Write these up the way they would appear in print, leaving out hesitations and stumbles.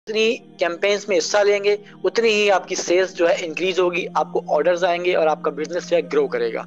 जितनी कैंपेन्स में हिस्सा लेंगे उतनी ही आपकी सेल्स जो है इंक्रीज होगी, आपको ऑर्डर्स आएंगे और आपका बिजनेस जो है ग्रो करेगा।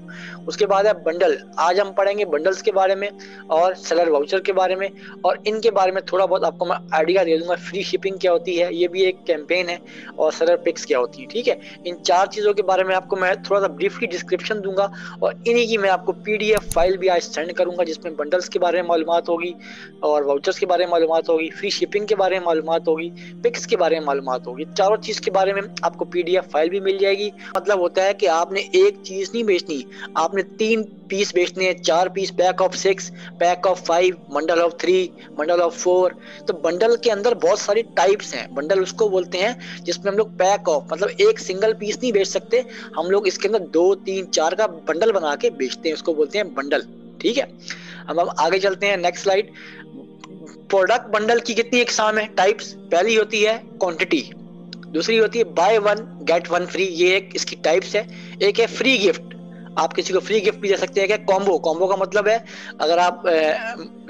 उसके बाद है बंडल। आज हम पढ़ेंगे बंडल्स के बारे में और सेलर वाउचर के बारे में, और इनके बारे में थोड़ा बहुत आपको मैं आइडिया दे दूंगा। फ्री शिपिंग क्या होती है, ये भी एक कैंपेन है, और सेलर पिक्स क्या होती है। ठीक है, इन चार चीजों के बारे में आपको मैं थोड़ा सा ब्रीफली डिस्क्रिप्शन दूंगा, और इन्हीं की मैं आपको पीडीएफ फाइल भी आज सेंड करूंगा, जिसमें बंडल्स के बारे में मालूमात होगी, और वाउचर्स के बारे में मालूमात होगी, फ्री शिपिंग के बारे में मालूमात होगी, पिक्स के बारे में मालूमात होगी। चारों चीज के बारे में आपको पीडीएफ फाइल भी मिल जाएगी। मतलब होता है कि आपने एक चीज नहीं बेचनी, आपने 3 पीस बेचने हैं, 4 piece, pack of 6, pack of 5, bundle of 3, bundle of 4। तो बंडल के अंदर बहुत सारी टाइप्स हैं। बंडल उसको बोलते हैं जिसमें हम लोग पैक ऑफ, मतलब एक सिंगल पीस नहीं बेच सकते, हम लोग इसके अंदर 2, 3, 4 का बंडल बना के बेचते हैं, उसको बोलते हैं बंडल। ठीक है, अब हम आगे चलते हैं, नेक्स्ट स्लाइड। प्रोडक्ट बंडल की कितनी इकसाम है, टाइप्स। पहली होती है क्वांटिटी, दूसरी होती है bye one get one free, ये एक इसकी टाइप्स है। एक है फ्री गिफ्ट, आप किसी को फ्री गिफ्ट भी दे सकते हैं। क्या कॉम्बो, कॉम्बो का मतलब है अगर आप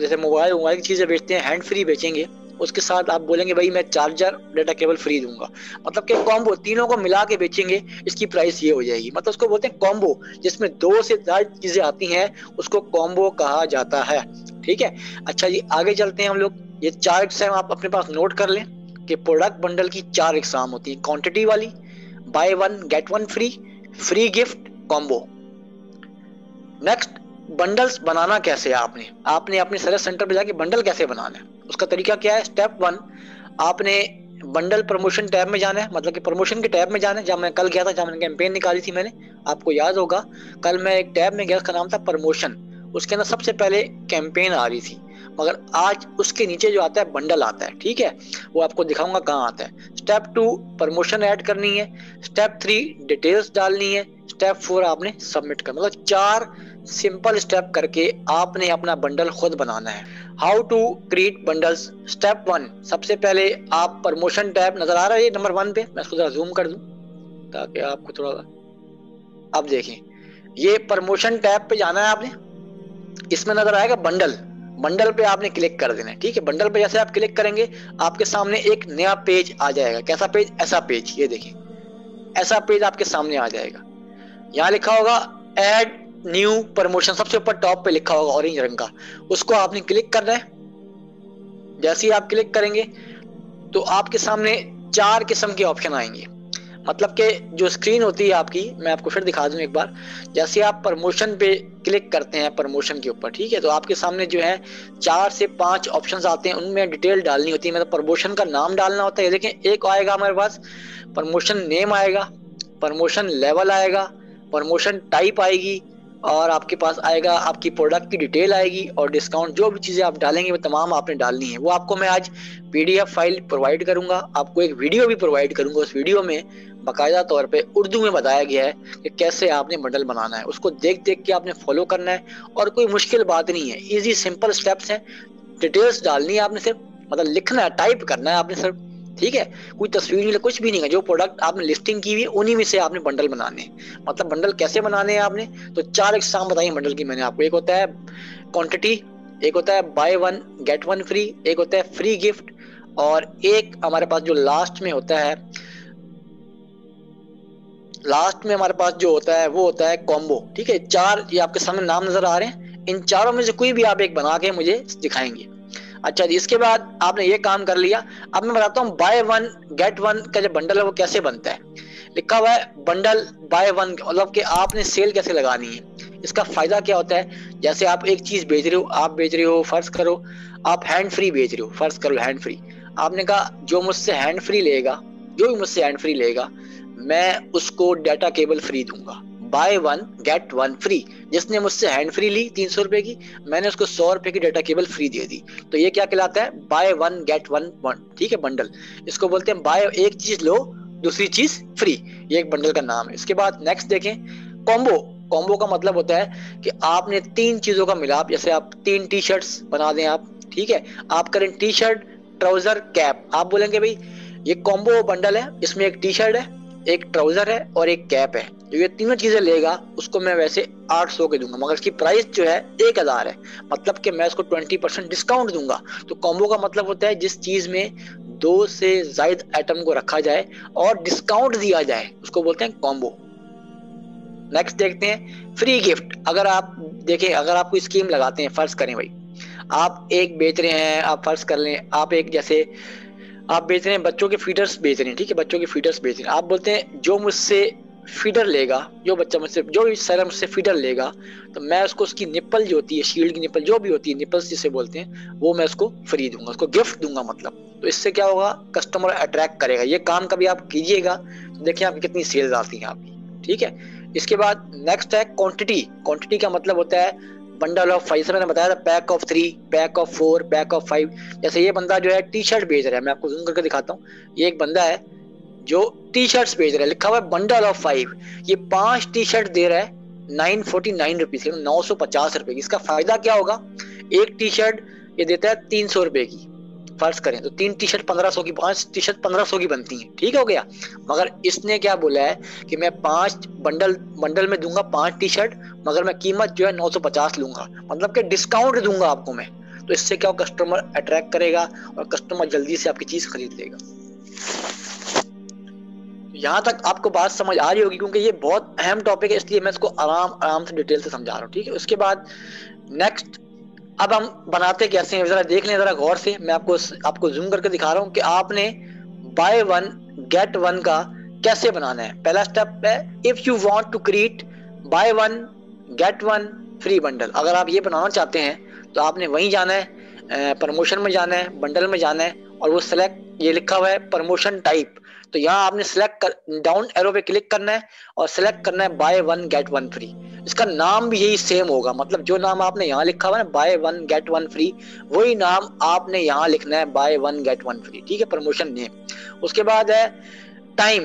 जैसे मोबाइल की चीजें बेचते हैं, हैंड फ्री बेचेंगे, उसके साथ आप बोलेंगे भाई मैं चार्जर डेटा केबल फ्री दूंगा, मतलब कि कॉम्बो तीनों को मिला के बेचेंगे, इसकी प्राइस ये हो जाएगी, मतलब उसको बोलते हैं कॉम्बो। जिसमें 2 से ज्यादा चीजें आती हैं उसको कॉम्बो कहा जाता है। ठीक है, अच्छा जी आगे चलते हैं हम लोग। ये 4 एग्जाम आप अपने पास नोट कर लें कि प्रोडक्ट बंडल की 4 एग्जाम होती है, क्वांटिटी वाली, buy one get one free, free gift, combo. Next, bundles बनाना कैसे है। आपने अपने सर्विस सेंटर पे जाके बंडल कैसे बनाना है, उसका तरीका क्या है। स्टेप 1, आपने बंडल प्रमोशन टैब में जाना है, मतलब कि प्रमोशन के टैब में जाना है। जब मैं कल गया था, जब मैंने कैंपेन निकाली थी, मैंने, आपको याद होगा, कल मैं एक टैब में गया, उसका नाम था प्रमोशन। उसके अंदर सबसे पहले कैंपेन आ रही थी, मगर आज उसके नीचे जो आता है बंडल आता है। ठीक है, वो आपको दिखाऊंगा कहाँ आता है। स्टेप 2, प्रमोशन ऐड करनी है। स्टेप 3, डिटेल्स डालनी है। स्टेप 4, आपने सबमिट करना, मतलब 4 सिंपल स्टेप करके आपने अपना बंडल खुद बनाना है। How to create bundles. Step 1, सबसे पहले आप प्रमोशन टैब नजर आ रहा है ये नंबर 1 पे, मैं इसको जरा जूम कर दूं ताकि आपको थोड़ा, अब देखें, ये प्रमोशन टैब पे जाना है आपने, इसमें नजर आएगा बंडल, बंडल पे आपने क्लिक कर देना है। ठीक है, बंडल पे जैसे आप क्लिक करेंगे आपके सामने एक नया पेज आ जाएगा। कैसा पेज, ऐसा पेज, ये देखिए ऐसा पेज आपके सामने आ जाएगा। यहाँ लिखा होगा ऐड न्यू प्रमोशन, सबसे ऊपर टॉप पे लिखा होगा ऑरेंज रंग का, उसको आपने क्लिक करना है। जैसे ही आप क्लिक करेंगे तो आपके सामने 4 किस्म के ऑप्शन आएंगे, मतलब कि जो स्क्रीन होती है आपकी, मैं आपको फिर दिखा दूं एक बार। जैसे आप प्रमोशन पे क्लिक करते हैं, प्रमोशन के ऊपर, ठीक है, तो आपके सामने जो है 4 से 5 ऑप्शंस आते हैं, उनमें डिटेल डालनी होती है, मतलब प्रमोशन का नाम डालना होता है। देखें, एक आएगा हमारे पास प्रमोशन नेम आएगा, प्रमोशन लेवल आएगा, प्रमोशन टाइप आएगी, और आपके पास आएगा आपकी प्रोडक्ट की डिटेल आएगी, और डिस्काउंट, जो भी चीजें आप डालेंगे वो तमाम आपने डालनी है। वो आपको मैं आज पीडीएफ फाइल प्रोवाइड करूंगा, आपको एक वीडियो भी प्रोवाइड करूंगा। उस वीडियो में बाकायदा तौर पे उर्दू में बताया गया है कि कैसे आपने बंडल बनाना है, उसको देख देख के आपने फॉलो करना है, और कोई मुश्किल बात नहीं है, इजी सिंपल स्टेप्स हैं। डिटेल्स डालनी है आपने सिर्फ, मतलब लिखना है, टाइप करना है आपने सिर्फ। ठीक है, कोई तस्वीर नहीं, कुछ भी नहीं है, जो प्रोडक्ट आपने लिस्टिंग की हुई है उन्हीं में से आपने बंडल बनाने हैं। मतलब बंडल कैसे बनाने हैं आपने, तो 4 एग्जाम बताइए बंडल की मैंने आपको। एक होता है क्वांटिटी, एक होता है bye one get one free, एक होता है फ्री गिफ्ट, और एक हमारे पास जो लास्ट में होता है, लास्ट में हमारे पास जो होता है वो होता है कॉम्बो। ठीक है, 4 ये आपके सामने नाम नजर आ रहे हैं, इन चारों में से कोई भी आप एक बना के मुझे दिखाएंगे। अच्छा जी, इसके बाद आपने ये काम कर लिया। अब मैं बताता हूँ बाय वन गेट वन का जो बंडल है वो कैसे बनता है। लिखा हुआ है बंडल बाय वन, मतलब कि आपने सेल कैसे लगानी है, इसका फायदा क्या होता है। जैसे आप एक चीज बेच रहे हो, आप बेच रहे हो, फर्ज करो आप हैंड फ्री बेच रहे हो, फर्ज करो हैंड फ्री, आपने कहा जो मुझसे हैंड फ्री लेगा, जो भी मुझसे हैंड फ्री लेगा, मैं उसको डाटा केबल फ्री दूंगा। Bye one get one free, जिसने मुझसे हैंड फ्री ली 300 रुपए की, मैंने उसको 100 रुपए की डाटा केबल फ्री दे दी, तो ये क्या कहलाता है, bye one get one one. ठीक है, बंडल, इसको बोलते हैं बाय, एक चीज लो दूसरी चीज फ्री, ये एक बंडल का नाम है। इसके बाद नेक्स्ट देखें, कॉम्बो। कॉम्बो का मतलब होता है कि आपने 3 चीजों का मिलाप, जैसे आप 3 टी शर्ट्स बना दें आप। ठीक है, आप करें टी शर्ट ट्राउजर कैप, आप बोलेंगे भाई ये कॉम्बो बंडल है, इसमें एक टी शर्ट है, एक ट्राउजर है और एक कैप है, जो ये तीनों चीजें लेगा उसको मैं वैसे 800 के दूंगा, मगर इसकी प्राइस जो है 1000 है, मतलब कि मैं इसको 20% डिस्काउंट दूंगा। तो कॉम्बो का मतलब होता है जिस चीज में 2 से ज्यादा आइटम को रखा जाए और डिस्काउंट दिया जाए, उसको बोलते हैं कॉम्बो। नेक्स्ट देखते हैं फ्री गिफ्ट। अगर आप देखें, अगर आप कोई स्कीम लगाते हैं, फर्ज करें भाई आप एक बेच रहे हैं, आप फर्ज कर लें आप एक जैसे आप बेच रहे हैं बच्चों के फीडर्स बेच रहे हैं, ठीक है, बच्चों के फीडर्स बेच रहे हैं। आप बोलते हैं जो मुझसे फीडर लेगा, जो बच्चा मुझसे, जो भी सर मुझसे फीडर लेगा, तो मैं उसको उसकी निप्पल जो होती है, शील्ड की निप्पल जो भी होती है, निप्पल्स जिसे बोलते हैं, वो मैं उसको फ्री दूंगा, उसको गिफ्ट दूंगा मतलब। तो इससे क्या होगा, कस्टमर अट्रैक्ट करेगा। ये काम कभी आप कीजिएगा तो देखिए आपकी कितनी सेल्स आती हैं आपकी, ठीक है। इसके बाद नेक्स्ट है क्वांटिटी। क्वांटिटी का मतलब होता है बंडल ऑफ 5, मैंने बताया था pack of 3, pack of 4, pack of 5। जैसे ये बंदा जो है टी शर्ट बेच रहा है, मैं आपको जूम करके दिखाता हूँ। ये एक बंदा है जो टी शर्ट्स बेच रहा है, लिखा हुआ है बंडल ऑफ 5। ये 5 टी शर्ट दे रहा है 949 रुपीज, 950 रुपए की। इसका फायदा क्या होगा, एक टी शर्ट ये देता है 300 रुपए की, फर्ज करें तो 3 टी शर्ट 1500 की, 5 टी शर्ट 1500 की बनती है, ठीक हो गया। मगर इसने क्या बोला है कि मैं 5 बंडल में दूंगा 5 टी शर्ट, मगर मैं कीमत जो है 950 लूंगा, मतलब कि डिस्काउंट दूंगा आपको मैं। तो इससे क्या कस्टमर अट्रैक्ट करेगा और कस्टमर जल्दी से आपकी चीज खरीद लेगा। यहाँ तक आपको बात समझ आ रही होगी, क्योंकि ये बहुत अहम टॉपिक है, इसलिए मैं इसको आराम से डिटेल से समझा रहा हूँ, ठीक है। उसके बाद नेक्स्ट, अब हम बनाते कैसे हैं, जरा देख लें जरा गौर से। मैं आपको जूम करके दिखा रहा हूँ कि आपने बाय 1 गेट 1 का कैसे बनाना है। पहला स्टेप है, if you want to create buy 1 get 1 free bundle. अगर आप ये बनाना चाहते हैं तो आपने वहीं जाना है, प्रमोशन में जाना है, बंडल में जाना है, और वो सिलेक्ट, ये लिखा हुआ है प्रमोशन टाइप, तो यहाँ आपने सिलेक्ट कर, डाउन एरो पे क्लिक करना है और सिलेक्ट करना है बाय 1 गेट 1 फ्री। इसका नाम भी यही सेम होगा, मतलब जो नाम आपने यहाँ लिखा हुआ है ना बाय 1 गेट 1 फ्री, वही नाम आपने यहाँ लिखना है बाय 1 गेट 1 फ्री, ठीक है, प्रमोशन नेम। उसके बाद है टाइम,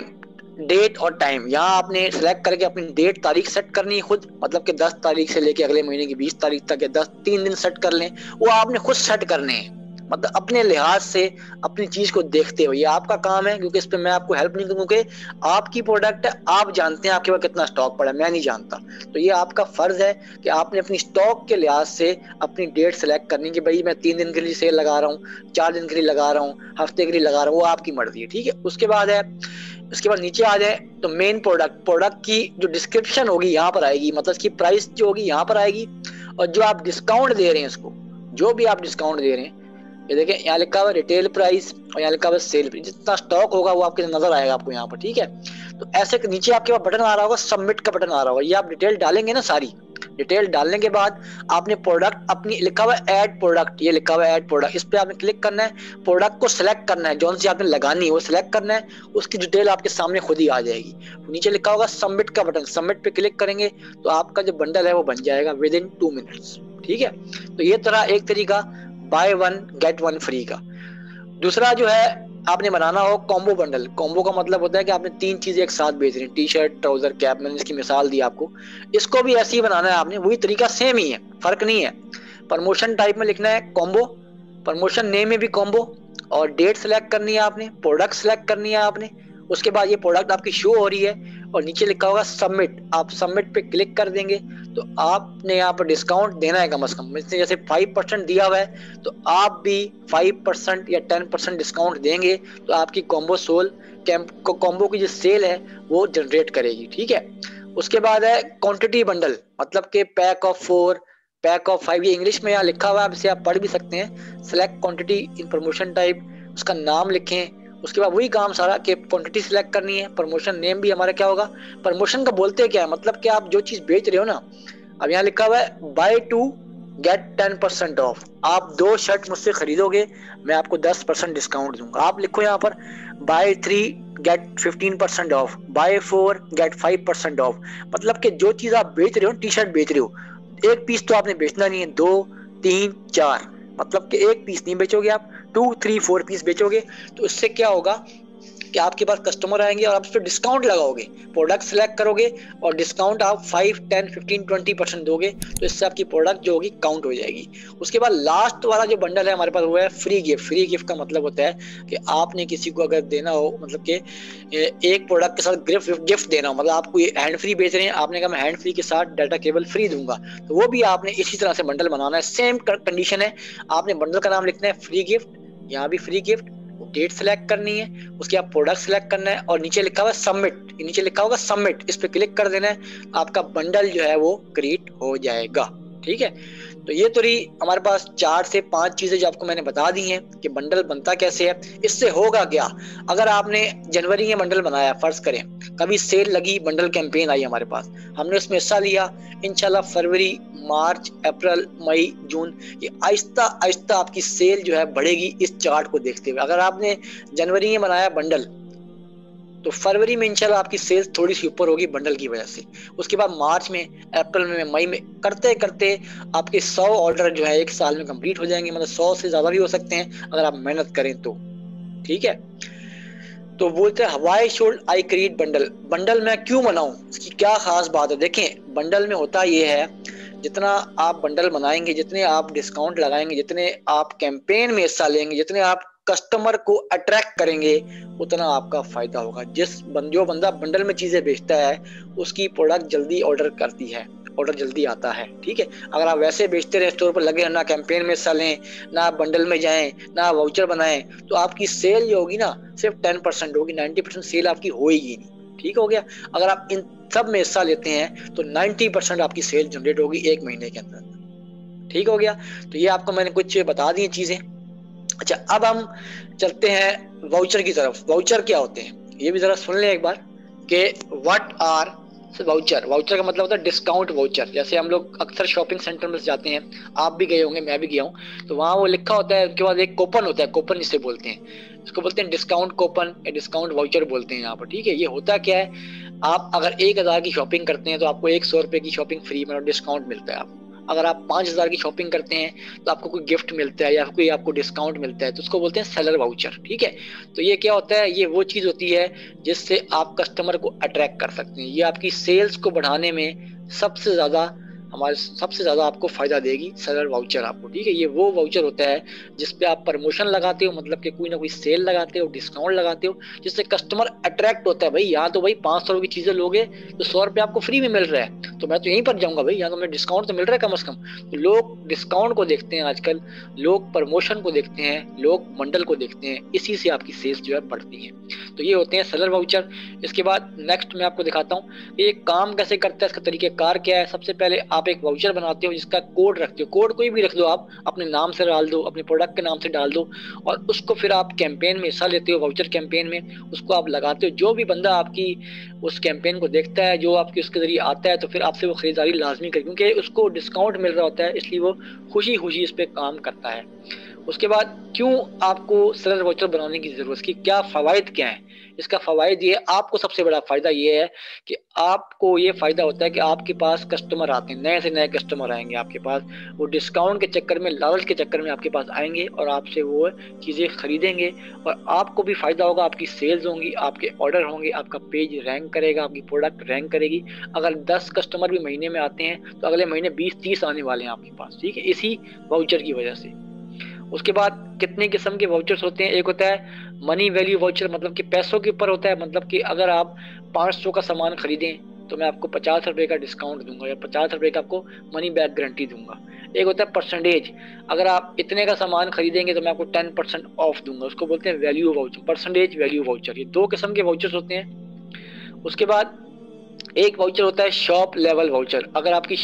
डेट और टाइम। यहाँ आपने सिलेक्ट करके अपनी डेट तारीख सेट करनी है खुद, मतलब कि 10 तारीख से लेके अगले महीने की 20 तारीख तक, या 3 दिन सेट कर लें, वो आपने खुद सेट करने हैं, मतलब अपने लिहाज से अपनी चीज को देखते हुए। ये आपका काम है, क्योंकि इस पे मैं आपको हेल्प नहीं करूंगा, क्योंकि आपकी प्रोडक्ट है, आप जानते हैं आपके पास कितना स्टॉक पड़ा है, मैं नहीं जानता। तो ये आपका फर्ज है कि आपने अपनी स्टॉक के लिहाज से अपनी डेट सेलेक्ट करनी, कि भाई मैं 3 दिन के लिए सेल लगा रहा हूँ, 4 दिन के लिए लगा रहा हूँ, हफ्ते के लिए लगा रहा हूँ, वो आपकी मर्जी है, ठीक है। उसके बाद नीचे आ जाए तो मेन प्रोडक्ट की जो डिस्क्रिप्शन होगी यहाँ पर आएगी, मतलब इसकी प्राइस जो होगी यहाँ पर आएगी, और जो आप डिस्काउंट दे रहे हैं इसको, जो भी आप डिस्काउंट दे रहे हैं, ये देखिए यहाँ लिखा हुआ रिटेल प्राइस और यहाँ लिखा हुआ सेल प्राइस, जितना स्टॉक होगा वो आपके नजर आएगा आपको यहाँ पर, ठीक है। तो ऐसे नीचे आपके पास बटन आ रहा होगा, सबमिट का बटन आ रहा होगा, ये आप डिटेल डालेंगे ना, सारी डिटेल डालने के बाद आपने प्रोडक्ट अपनी, लिखा हुआ है ऐड प्रोडक्ट, ये लिखा हुआ है ऐड प्रोडक्ट, इस पे आपने क्लिक करना है, प्रोडक्ट को सिलेक्ट करना है, जौन सी आपने लगानी है वो सिलेक्ट करना है, उसकी डिटेल आपके सामने खुद ही आ जाएगी। नीचे लिखा होगा सबमिट का बटन, सबमिट पे क्लिक करेंगे तो आपका जो बंडल है वो बन जाएगा विद इन 2 मिनट्स, ठीक है। तो ये एक तरीका बाय 1 गेट 1 फ्री का। दूसरा जो है आपने बनाना हो कॉम्बो बंडल। कॉम्बो का मतलब होता है कि आपने 3 चीजें एक साथ बेच रही हैं, टी शर्ट, ट्राउजर, कैप, मैंने इसकी मिसाल दी आपको। इसको भी ऐसे ही बनाना है आपने, वही तरीका सेम ही है, फर्क नहीं है। प्रमोशन टाइप में लिखना है कॉम्बो, प्रमोशन नेम में भी कॉम्बो, और डेट सेलेक्ट करनी है आपने, प्रोडक्ट सेलेक्ट करनी है आपने। उसके बाद ये प्रोडक्ट आपकी शो हो रही है और नीचे लिखा होगा सबमिट, आप सबमिट पे क्लिक कर देंगे तो आपने यहाँ पर डिस्काउंट देना है कम से कम। जैसे 5% दिया हुआ है तो आप भी 5% या 10% डिस्काउंट देंगे तो आपकी कॉम्बो की जो सेल है वो जनरेट करेगी, ठीक है। उसके बाद है क्वांटिटी बंडल, मतलब के पैक ऑफ 4, पैक ऑफ 5, ये इंग्लिश में यहाँ लिखा हुआ है, इसे आप पढ़ भी सकते हैं। Select quantity in promotion type, उसका नाम लिखें। उसके बाद वही काम सारा कि क्वांटिटी सिलेक्ट करनी है। प्रमोशन नेम भी हमारा क्या होगा, प्रमोशन का बोलते क्या है, मतलब कि आप जो चीज बेच रहे हो ना, अब यहाँ लिखा हुआ है बाय 2 गेट 10% ऑफ, आप 2 शर्ट मुझसे खरीदोगे मैं आपको 10% डिस्काउंट दूंगा। आप लिखो यहाँ पर buy 3 get 15% off, buy 4 get 5% off, मतलब कि जो चीज आप बेच रहे हो, टी शर्ट बेच रहे हो, एक पीस तो आपने बेचना नहीं है, 2, 3, 4, मतलब कि एक पीस नहीं बेचोगे आप, 2, 3, 4 पीस बेचोगे। तो इससे क्या होगा कि आपके पास कस्टमर आएंगे और आप उस पर डिस्काउंट लगाओगे, प्रोडक्ट सिलेक्ट करोगे और डिस्काउंट आप 5, 10, 15, 20% दोगे, तो इससे आपकी प्रोडक्ट जो होगी काउंट हो जाएगी। उसके बाद लास्ट वाला जो बंडल है हमारे पास वो है फ्री गिफ्ट। फ्री गिफ्ट का मतलब होता है कि आपने किसी को अगर देना हो, मतलब कि एक प्रोडक्ट के साथ गिफ्ट देना हो, मतलब आपको ये हैंड फ्री बेच रहे हैं, आपने कहा मैं हैंड फ्री के साथ डाटा केबल फ्री दूंगा, तो वो भी आपने इसी तरह से बंडल बनाना है। सेम कंडीशन है, आपने बंडल का नाम लिखना है फ्री गिफ्ट, यहाँ भी फ्री गिफ्ट, आपको डेट सेलेक्ट करनी है, उसके बाद प्रोडक्ट सेलेक्ट करना है और नीचे लिखा हुआ सबमिट, नीचे लिखा होगा सबमिट, इस पे क्लिक कर देना है, आपका बंडल जो है वो क्रिएट हो जाएगा। ठीक है, तो ये तो रही हमारे पास 4 से 5 चीजें जो आपको मैंने बता दी हैं कि बंडल बनता कैसे है। इससे होगा क्या, अगर आपने जनवरी में बंडल बनाया, फर्ज करें कभी सेल लगी, बंडल कैंपेन आई हमारे पास, हमने उसमें हिस्सा लिया, इंशाल्लाह फरवरी, मार्च, अप्रैल, मई, जून, ये आहिस्ता आहिस्ता आपकी सेल जो है बढ़ेगी इस चार्ट को देखते हुए। अगर आपने जनवरी में बनाया बंडल तो फरवरी में इंशाल्लाह आपकी सेल्स थोड़ी सी ऊपर होगी बंडल की वजह से। उसके बाद मार्च में, अप्रैल में, मई में करते करते आपके 100 ऑर्डर जो है एक साल में कंप्लीट हो जाएंगे, मतलब 100 से ज्यादा भी हो सकते हैं अगर आप मेहनत करें तो। ठीक है, तो बोलते हैं why should I create bundle, bundle मैं क्यों बनाऊं, इसकी क्या खास बात है। देखें बंडल में होता ये है, जितना आप बंडल बनाएंगे, जितने आप डिस्काउंट लगाएंगे, जितने आप कैंपेन में हिस्सा लेंगे, जितने आप कस्टमर को अट्रैक्ट करेंगे, उतना आपका फायदा होगा। जो बंदा बंडल में चीजें बेचता है उसकी प्रोडक्ट जल्दी ऑर्डर करती है, ऑर्डर जल्दी आता है। ठीक है, अगर आप वैसे बेचते रहे, स्टोर पर लगे, ना कैंपेन में हिस्सा लें, ना आप बंडल में जाएं, ना वाउचर बनाएं, तो आपकी सेल जो होगी ना सिर्फ 10% होगी, 90% सेल आपकी होगी नहीं। ठीक हो गया, अगर आप इन सब में हिस्सा लेते हैं तो 90% आपकी सेल जनरेट होगी 1 महीने के अंदर। ठीक हो गया, तो ये आपको मैंने कुछ बता दी चीजें। अच्छा, अब हम चलते हैं वाउचर की तरफ। वाउचर क्या होते हैं ये भी जरा सुन लें एक बार कि व्हाट आर वाउचर। वाउचर का मतलब होता है डिस्काउंट वाउचर। जैसे हम लोग अक्सर शॉपिंग सेंटर में जाते हैं, आप भी गए होंगे, मैं भी गया हूँ, तो वहाँ वो लिखा होता है, उसके बाद एक कूपन होता है, कूपन जिसे बोलते हैं, इसको बोलते हैं डिस्काउंट कूपन या डिस्काउंट वाउचर बोलते हैं यहाँ पर। ठीक है, ये होता क्या है, आप अगर 1000 की शॉपिंग करते हैं तो आपको 100 रुपए की शॉपिंग फ्री में डिस्काउंट मिलता है आपको। अगर आप 5000 की शॉपिंग करते हैं तो आपको कोई गिफ्ट मिलता है या कोई आपको डिस्काउंट मिलता है, तो उसको बोलते हैं सेलर वाउचर। ठीक है, तो ये क्या होता है, ये वो चीज होती है जिससे आप कस्टमर को अट्रैक्ट कर सकते हैं। ये आपकी सेल्स को बढ़ाने में सबसे ज्यादा आपको फायदा देगी सेलर वाउचर आपको। ठीक है, ये वो वाउचर होता है जिसपे आप प्रमोशन लगाते हो, मतलब कि कोई ना कोई सेल लगाते हो, डिस्काउंट लगाते हो, जिससे कस्टमर अट्रैक्ट होता है। भाई यहाँ तो भाई 500 की चीजें लोगे तो 100 रुपये आपको फ्री में मिल रहा है, तो मैं तो यहीं पर जाऊंगा भाई, यहाँ तो मुझे डिस्काउंट तो मिल रहा है कम से कम। तो लोग डिस्काउंट को देखते हैं आजकल, लोग प्रमोशन को देखते हैं, लोग बंडल को देखते हैं, इसी से आपकी सेल्स जो है बढ़ती है। तो ये होते हैं सेलर वाउचर। इसके बाद नेक्स्ट मैं आपको दिखाता हूँ ये काम कैसे करता है, इसका तरीकेकार क्या है। सबसे पहले आप एक वाउचर बनाते हो जिसका कोड रखते हो, कोड कोई भी रख दो, आप अपने नाम से डाल दो, अपने प्रोडक्ट के नाम से डाल दो, और उसको फिर आप कैंपेन में हिस्सा लेते हो, वाउचर कैंपेन में उसको आप लगाते हो। जो भी बंदा आपकी उस कैंपेन को देखता है, जो आपकी उसके जरिए आता है, तो फिर आपसे वो खरीदारी लाजमी करे, क्योंकि उसको डिस्काउंट मिल रहा होता है, इसलिए वो खुशी खुशी इस पे काम करता है। उसके बाद क्यों आपको सेलर वाउचर बनाने की जरूरत, इसकी क्या फवायद क्या है। इसका फवायद ये, आपको सबसे बड़ा फायदा ये है कि आपको ये फायदा होता है कि आपके पास कस्टमर आते हैं, नए से नए कस्टमर आएंगे आपके पास, वो डिस्काउंट के चक्कर में, लालच के चक्कर में आपके पास आएंगे और आपसे वो चीजें खरीदेंगे, और आपको भी फायदा होगा, आपकी सेल्स होंगी, आपके ऑर्डर होंगे, आपका पेज रैंक करेगा, आपकी प्रोडक्ट रैंक करेगी। अगर 10 कस्टमर भी महीने में आते हैं तो अगले महीने 20-30 आने वाले हैं आपके पास। ठीक है, इसी वाउचर की वजह से। उसके बाद कितने किस्म के वाउचर्स होते हैं, एक होता है मनी वैल्यू वाउचर, मतलब कि पैसों के ऊपर होता है, मतलब कि अगर आप 500 का सामान खरीदें तो मैं आपको 50 रुपए का डिस्काउंट दूंगा या 50 रुपए का आपको मनी बैक गारंटी दूंगा। एक होता है परसेंटेज, अगर आप इतने का सामान खरीदेंगे तो मैं आपको 10% ऑफ दूंगा, उसको बोलते हैं value voucher, percentage value voucher. ये 2 किस्म के वाउचर्स होते हैं। उसके बाद एक वाउचर होता है शॉप लेवल वाउचर, अगर आपकी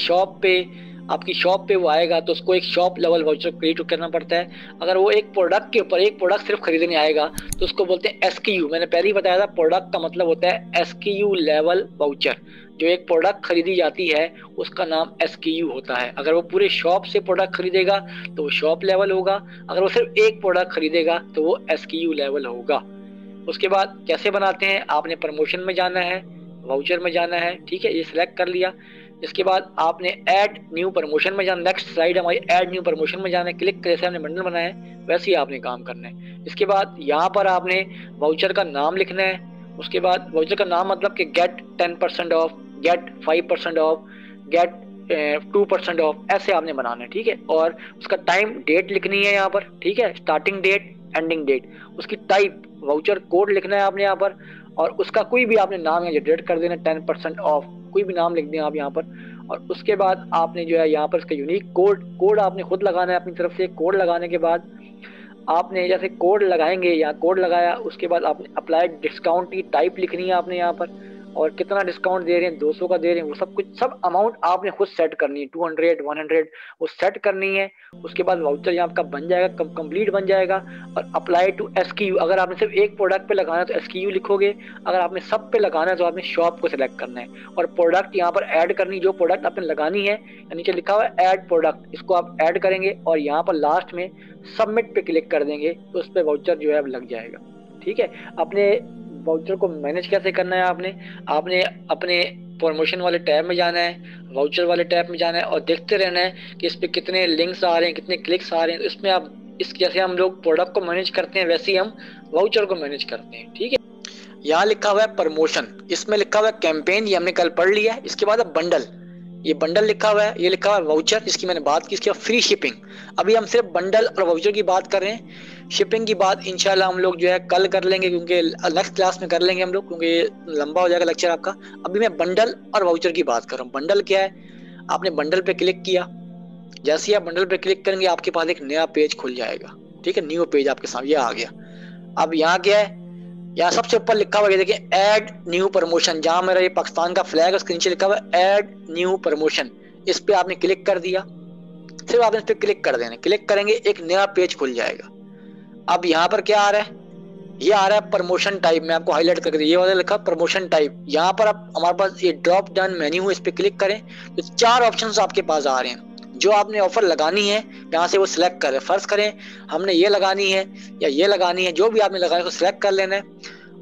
शॉप पे वो आएगा तो उसको एक शॉप लेवल वाउचर क्रिएट करना पड़ता है। अगर वो एक प्रोडक्ट के ऊपर, एक प्रोडक्ट सिर्फ खरीदने आएगा तो उसको बोलते हैं SKU। मैंने पहले ही बताया था, प्रोडक्ट का मतलब होता है SKU लेवल वाउचर। जो एक प्रोडक्ट खरीदी जाती है उसका नाम SKU होता है। अगर वो पूरे शॉप से प्रोडक्ट खरीदेगा तो वो शॉप लेवल होगा, अगर वो सिर्फ एक प्रोडक्ट खरीदेगा तो वो SKU लेवल होगा। उसके बाद कैसे बनाते हैं, आपने प्रमोशन में जाना है, वाउचर में जाना है। ठीक है, ये सिलेक्ट कर लिया। इसके बाद आपने ऐड न्यू प्रमोशन में जाना, नेक्स्ट स्लाइड हमारी ऐड न्यू प्रमोशन में जाना है, क्लिक जैसे हमने बंडल बनाया है वैसे ही आपने काम करना है। इसके बाद यहाँ पर आपने वाउचर का नाम लिखना है। उसके बाद वाउचर का नाम मतलब कि get 10% off, get 5% off, get 2% off, ऐसे आपने बनाना है। ठीक है, और उसका टाइम डेट लिखनी है यहाँ पर। ठीक है, स्टार्टिंग डेट, एंडिंग डेट। उसकी टाइप वाउचर कोड लिखना है आपने यहाँ पर, और उसका कोई भी आपने नाम यहाँ जनरेट कर देना, 10% ऑफ, कोई भी नाम लिख दें आप यहाँ पर। और उसके बाद आपने जो है यहाँ पर इसका यूनिक कोड आपने खुद लगाना है अपनी तरफ से। कोड लगाने के बाद आपने जैसे कोड लगाएंगे, यहाँ कोड लगाया, उसके बाद आपने अप्लाइड डिस्काउंट की टाइप लिखनी है आपने यहाँ पर, और कितना डिस्काउंट दे रहे हैं, 200 का दे रहे हैं, वो सब कुछ सब अमाउंट आपने खुद सेट करनी है, 200 100 वो सेट करनी है। उसके बाद वाउचर यहाँ आपका बन जाएगा, कंप्लीट बन जाएगा। और अप्लाई टू SKU, अगर आपने सिर्फ एक प्रोडक्ट पे लगाना है तो SKU लिखोगे, अगर आपने सब पे लगाना है तो आपने शॉप को सिलेक्ट करना है। और प्रोडक्ट यहाँ पर ऐड करनी, जो प्रोडक्ट आपने लगानी है, नीचे लिखा हुआ है ऐड प्रोडक्ट, इसको आप ऐड करेंगे और यहाँ पर लास्ट में सबमिट पे क्लिक कर देंगे तो उस पर वाउचर जो है अब लग जाएगा। ठीक है, अपने वाउचर को मैनेज कैसे करना है, आपने अपने प्रमोशन वाले टैब में जाना है, वाउचर वाले टैब में जाना है और देखते रहना है कि इस पे कितने लिंक्स आ रहे हैं, कितने क्लिक्स आ रहे हैं। तो इसमें आप जैसे हम लोग प्रोडक्ट को मैनेज करते हैं वैसे ही हम वाउचर को मैनेज करते हैं। ठीक है, यहाँ लिखा हुआ है प्रमोशन, इसमें लिखा हुआ है कैंपेन, ये हमने कल पढ़ लिया है। इसके बाद बंडल, ये बंडल लिखा हुआ है, ये लिखा हुआ है वाउचर, इसकी मैंने बात की। इसके बाद फ्री शिपिंग, अभी हम सिर्फ बंडल और वाउचर की बात कर रहे हैं। शिपिंग की बात इंशाल्लाह हम लोग जो है कल कर लेंगे, क्योंकि नेक्स्ट क्लास में कर लेंगे हम लोग, क्योंकि लंबा हो जाएगा लेक्चर आपका। अभी मैं बंडल और वाउचर की बात कर रहा हूँ। बंडल क्या है, आपने बंडल पे क्लिक किया, जैसे ही आप बंडल पे क्लिक करेंगे आपके पास एक नया पेज खुल जाएगा। ठीक है, न्यू पेज आपके सामने ये आ गया। अब यहाँ क्या है, यहाँ सबसे ऊपर लिखा हुआ है, देखिए ऐड न्यू प्रमोशन, जहां मेरा ये पाकिस्तान का फ्लैग है उसके नीचे लिखा हुआ है ऐड न्यू प्रमोशन। इस पे आपने क्लिक कर दिया, सिर्फ आपने इस पे क्लिक कर देना, क्लिक करेंगे एक नया पेज खुल जाएगा। अब यहाँ पर क्या आ रहा है, ये आ रहा है प्रमोशन टाइप, में आपको हाईलाइट करके ये वाला लिखा प्रमोशन टाइप। यहाँ पर आप हमारे पास ये ड्रॉप डाउन मेन्यू है, इस पे क्लिक करें तो 4 ऑप्शंस आपके पास आ रहे हैं। जो आपने ऑफर लगानी है यहाँ से वो सिलेक्ट करें। फर्ज करें हमने ये लगानी है या ये लगानी है, जो भी आपने लगाना है तो सिलेक्ट कर लेना है।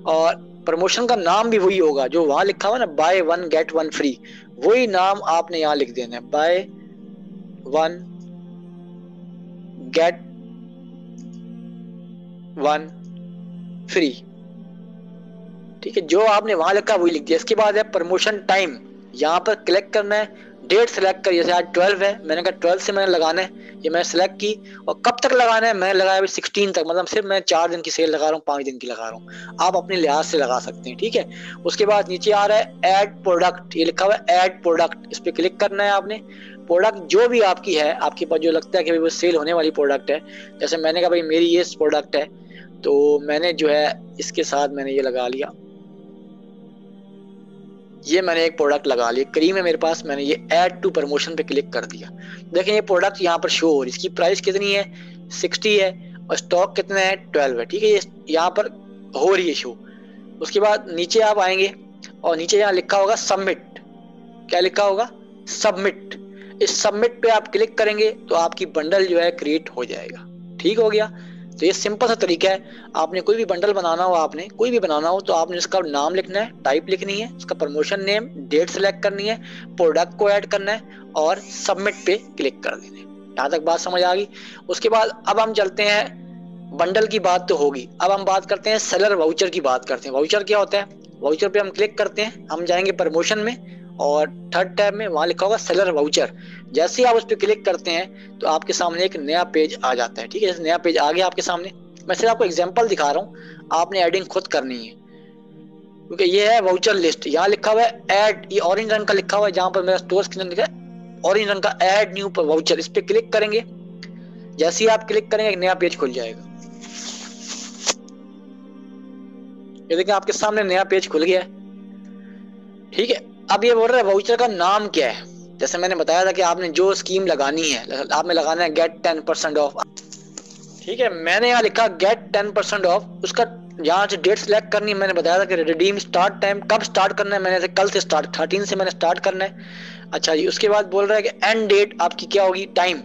और प्रमोशन का नाम भी वही होगा जो वहां लिखा हुआ ना, बाय 1 गेट 1 फ्री, वही नाम आपने यहाँ लिख देना है, बाय 1 गेट 1 फ्री। ठीक है, जो आपने वहां लिखा वही लिख दिया। इसके बाद है प्रमोशन टाइम, यहाँ पर क्लिक करना है, डेट सेलेक्ट करिए, जैसे आज 12 है, मैंने कहा 12 से मैंने लगाना है, ये मैंने सेलेक्ट की। और कब तक लगाना है, मैंने लगाया अभी 16 तक, मतलब सिर्फ मैं 4 दिन की सेल लगा रहा हूँ, 5 दिन की लगा रहा हूँ, आप अपने लिहाज से लगा सकते हैं। ठीक है, उसके बाद नीचे आ रहा है ऐड प्रोडक्ट, ये लिखा हुआ है ऐड प्रोडक्ट, इस पर क्लिक करना है आपने। प्रोडक्ट जो भी आपकी है, आपके पास जो लगता है कि भाई वो सेल होने वाली प्रोडक्ट है, जैसे मैंने कहा भाई मेरी ये प्रोडक्ट है, तो मैंने जो है इसके साथ मैंने ये लगा लिया, ये मैंने एक प्रोडक्ट लगा लिया, क्रीम है मेरे पास, मैंने ये ऐड टू प्रमोशन पे क्लिक कर दिया। देखें ये प्रोडक्ट यहाँ पर शो हो रही है, इसकी प्राइस कितनी है 60 है और स्टॉक कितना है 12 है। ठीक है, ये यहाँ पर हो रही है शो। उसके बाद नीचे आप आएंगे और नीचे यहाँ लिखा होगा सबमिट, क्या लिखा होगा सबमिट, इस सबमिट पे आप क्लिक करेंगे तो आपकी बंडल जो है क्रिएट हो जाएगा। ठीक हो गया, तो ये सिंपल सा तरीका है। आपने कोई भी बंडल बनाना हो, आपने कोई भी बनाना हो तो आपने इसका नाम लिखना है, टाइप लिखनी है, उसका प्रमोशन नेम, डेट सेलेक्ट करनी है, प्रोडक्ट को ऐड करना है और सबमिट पे क्लिक कर देना है। यहाँ तक बात समझ आ गई। उसके बाद अब हम चलते हैं, बंडल की बात तो होगी, अब हम बात करते हैं सेलर वाउचर की बात करते हैं। वाउचर क्या होता है, वाउचर पे हम क्लिक करते हैं, हम जाएंगे प्रमोशन में और थर्ड टैब में वहां लिखा होगा सेलर वाउचर। जैसे ही आप उस पर क्लिक करते हैं तो आपके सामने एक नया पेज आ जाता है। ठीक है, नया पेज आ गया आपके सामने। मैं सिर्फ आपको एग्जांपल दिखा रहा हूँ, आपने एडिंग खुद करनी है, क्योंकि ये है वाउचर लिस्ट। यहाँ लिखा हुआ है ऐड, ये ऑरेंज रंग का लिखा हुआ है, जहां पर मेरा स्टोर स्क्रीन लिखा है ऑरेंज रंग का ऐड न्यू वाउचर, इस पे क्लिक करेंगे। जैसे ही आप क्लिक करेंगे एक नया पेज खुल जाएगा। ये देखिए आपके सामने नया पेज खुल गया है। ठीक है, अब ये बोल रहा है वाउचर का नाम क्या है। जैसे मैंने बताया था कि आपने जो स्कीम लगानी है, आपने लगाना है गेट 10% ऑफ। ठीक है, मैंने यहाँ लिखा गेट 10% ऑफ, उसका यहाँ से डेट सेलेक्ट करनी है। मैंने बताया था कि रिडीम स्टार्ट टाइम कब स्टार्ट करना है, मैंने कल से स्टार्ट 13 से मैंने स्टार्ट करना है। अच्छा जी, उसके बाद बोल रहा है कि एंड डेट आपकी क्या होगी, टाइम,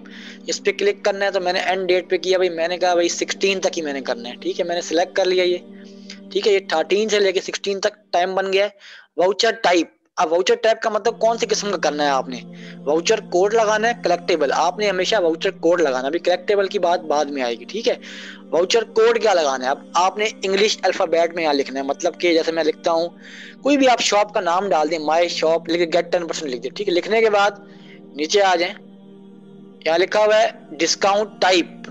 इस पे क्लिक करना है। तो मैंने एंड डेट पे किया, भाई मैंने कहा भाई 16 तक ही मैंने करना है। ठीक है, मैंने सिलेक्ट कर लिया ये। ठीक है, ये 13 से लेके 16 तक टाइम बन गया है। वाउचर टाइप, अब वाउचर टाइप का मतलब कौन सी किस्म का करना है आपने, वाउचर कोड लगाना है, कलेक्टेबल, आपने हमेशा वाउचर कोड लगाना, अभी कलेक्टेबल की बात बाद में आएगी। ठीक है, वाउचर कोड क्या लगाना है, अब आपने इंग्लिश अल्फाबेट में यहाँ लिखना है, मतलब कि जैसे मैं लिखता हूँ, कोई भी आप शॉप का नाम डाल दें, माई शॉप लिख गेट 10% लिख दें। ठीक है, लिखने के बाद नीचे आ जाए, यहाँ लिखा हुआ है डिस्काउंट टाइप,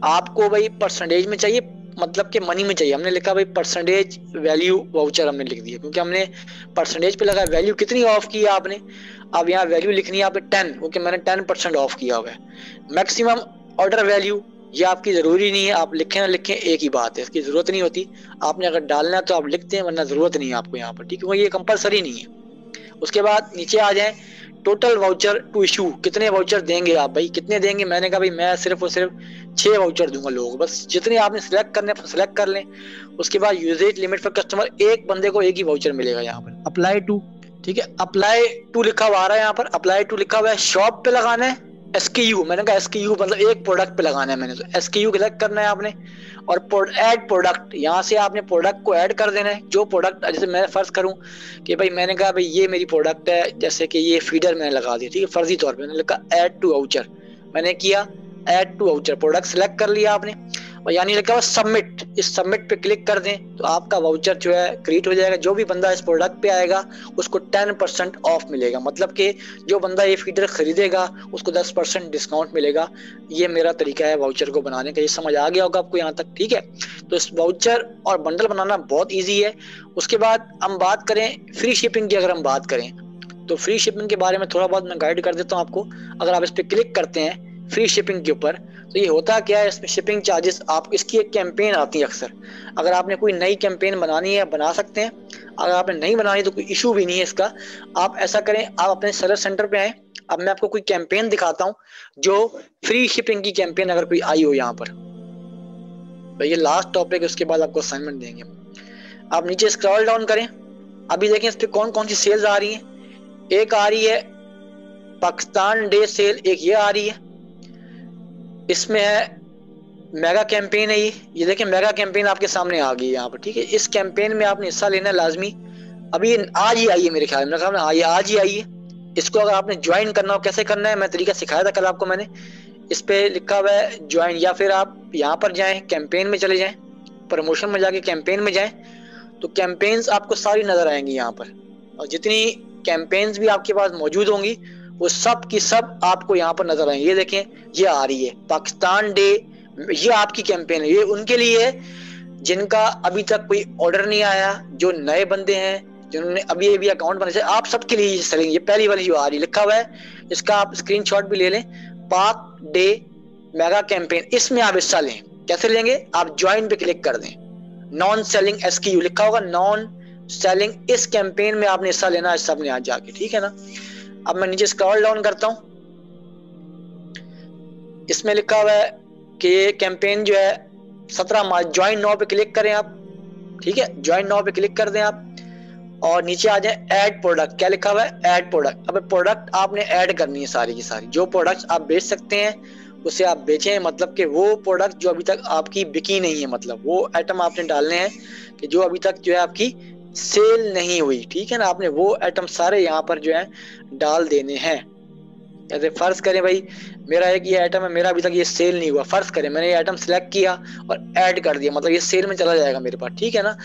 आपको भाई परसेंटेज में चाहिए, मतलब कि मनी में चाहिए। हमने लिखा भाई परसेंटेज वैल्यू वाउचर हमने लिख दिया, क्योंकि हमने परसेंटेज पे लगा वैल्यू कितनी ऑफ की है आपने। अब यहाँ वैल्यू लिखनी है आपने 10, क्योंकि मैंने 10% ऑफ किया हुआ है। मैक्सिमम ऑर्डर वैल्यू ये आपकी जरूरी नहीं है, आप लिखें ना लिखें एक ही बात है, इसकी जरूरत नहीं होती। आपने अगर डालना है तो आप लिखते हैं, वरना जरूरत नहीं है आपको यहाँ पर, ठीक है, ये कंपलसरी नहीं है। उसके बाद नीचे आ जाए, टोटल वाउचर टू इशू, कितने वाउचर देंगे आप भाई, कितने देंगे। मैंने कहा भाई मैं सिर्फ और सिर्फ 6 वाउचर दूंगा लोगों को, बस जितने आपने सिलेक्ट करने सिलेक्ट कर लें। उसके बाद यूजेज लिमिट फॉर कस्टमर, एक बंदे को एक ही वाउचर मिलेगा यहाँ पर। अप्लाई टू, ठीक है, अप्लाई टू लिखा हुआ आ रहा है यहाँ पर, अप्लाई टू लिखा हुआ है। शॉप पे लगाना है SKU, मैंने कहा SKU मतलब एक प्रोडक्ट पे लगाना है मैंने, तो SKU सिलेक्ट करना है आपने। और ऐड प्रोडक्ट, यहाँ से आपने प्रोडक्ट को ऐड कर देना है। जो प्रोडक्ट, जैसे मैं फर्ज करूं कि भाई मैंने कहा भाई ये मेरी प्रोडक्ट है, जैसे कि ये फीडर मैंने लगा दी, ठीक है, फर्जी तौर पे मैंने लिखा ऐड टू वाउचर, मैंने किया add to voucher, product select कर लिया आपने, और यानी लिखा हुआ सबमिट, इस सबमिट पे क्लिक कर दें तो आपका वाउचर जो है क्रिएट हो जाएगा। जो भी बंदा इस प्रोडक्ट पे आएगा उसको 10% ऑफ मिलेगा, मतलब कि जो बंदा ये फीडर खरीदेगा उसको 10% डिस्काउंट मिलेगा। ये मेरा तरीका है वाउचर को बनाने का, ये समझ आ गया होगा आपको यहाँ तक, ठीक है। तो इस वाउचर और बंडल बनाना बहुत ईजी है। उसके बाद हम बात करें फ्री शिपिंग की, अगर हम बात करें तो फ्री शिपिंग के बारे में थोड़ा बहुत मैं गाइड कर देता हूँ आपको। अगर आप इस पर क्लिक करते हैं फ्री शिपिंग के ऊपर, तो ये होता क्या है, इसमें शिपिंग चार्जेस, आप इसकी एक कैंपेन आती है अक्सर, अगर आपने कोई नई कैंपेन बनानी है बना सकते हैं, अगर आपने नहीं बनानी तो कोई इशू भी नहीं है इसका। आप ऐसा करें, आप अपने सर्विस सेंटर पे आए, अब मैं आपको कोई कैंपेन दिखाता हूँ जो फ्री शिपिंग की कैंपेन अगर कोई आई हो यहाँ पर। तो ये लास्ट टॉपिक है, उसके बाद आपको असाइनमेंट देंगे। आप नीचे स्क्रॉल डाउन करें, अभी देखें इस पे कौन कौन सी सेल्स आ रही हैं। एक आ रही है पाकिस्तान डे सेल, एक ये आ रही है, इसमें है मेगा कैंपेन है ये देखिए मेगा कैंपेन आपके सामने आ गई है यहाँ पर, ठीक है। इस कैंपेन में आपने हिस्सा लेना है लाजमी, अभी आज ही आई है मेरे ख्याल में, आज ही आई है। इसको अगर आपने ज्वाइन करना हो, कैसे करना है मैं तरीका सिखाया था कल आपको मैंने, इस पे लिखा हुआ है ज्वाइन, या फिर आप यहाँ पर जाएं कैंपेन में चले जाएं, प्रमोशन में जाके कैंपेन में जाएं, तो कैंपेन्स आपको सारी नजर आएंगी यहाँ पर, और जितनी कैंपेन्स भी आपके पास मौजूद होंगी वो सब की सब आपको यहाँ पर नजर आएंगी। ये देखें ये आ रही है पाकिस्तान डे, ये आपकी कैंपेन है, ये उनके लिए है जिनका अभी तक कोई ऑर्डर नहीं आया, जो नए बंदे हैं जिन्होंने अभी अभी अकाउंट बनाए, आप सबके लिए सेलिंग, ये पहली वाली जो आ रही लिखा हुआ है, इसका आप स्क्रीनशॉट भी ले लें, पाक डे मेगा कैंपेन, इसमें आप हिस्सा लें। कैसे लेंगे, आप ज्वाइन पे क्लिक कर दें, नॉन सेलिंग SKU लिखा होगा, नॉन सेलिंग, इस कैंपेन में आपने हिस्सा लेना है सबने आज जाके, ठीक है ना। अब मैं नीचे स्क्रॉल डाउन करता हूं, इसमें लिखा हुआ है कि ये कैंपेन जो है 17 मार्च, ज्वाइन नाउ पे क्लिक करें आप, ठीक है, ज्वाइन नाउ पे क्लिक कर दें आप, और नीचे आ जाए ऐड प्रोडक्ट, क्या लिखा हुआ है ऐड प्रोडक्ट। अब प्रोडक्ट आपने ऐड करनी है सारी की सारी, जो प्रोडक्ट्स आप बेच सकते हैं उसे आप बेचें, मतलब कि वो प्रोडक्ट जो अभी तक आपकी बिकी नहीं है, मतलब वो आइटम आपने डालने हैं कि जो अभी तक जो है आपकी सेल नहीं हुई, ठीक है ना, आपने वो आइटम सारे यहाँ पर जो है डाल देने हैं। जैसे फर्ज करें भाई मेरा एक ये आइटम है, मेरा अभी तक ये सेल नहीं हुआ, फर्ज करें मैंने ये आइटम सिलेक्ट किया और ऐड कर दिया, मतलब ये सेल में चला जाएगा मेरे पास, ठीक है ना।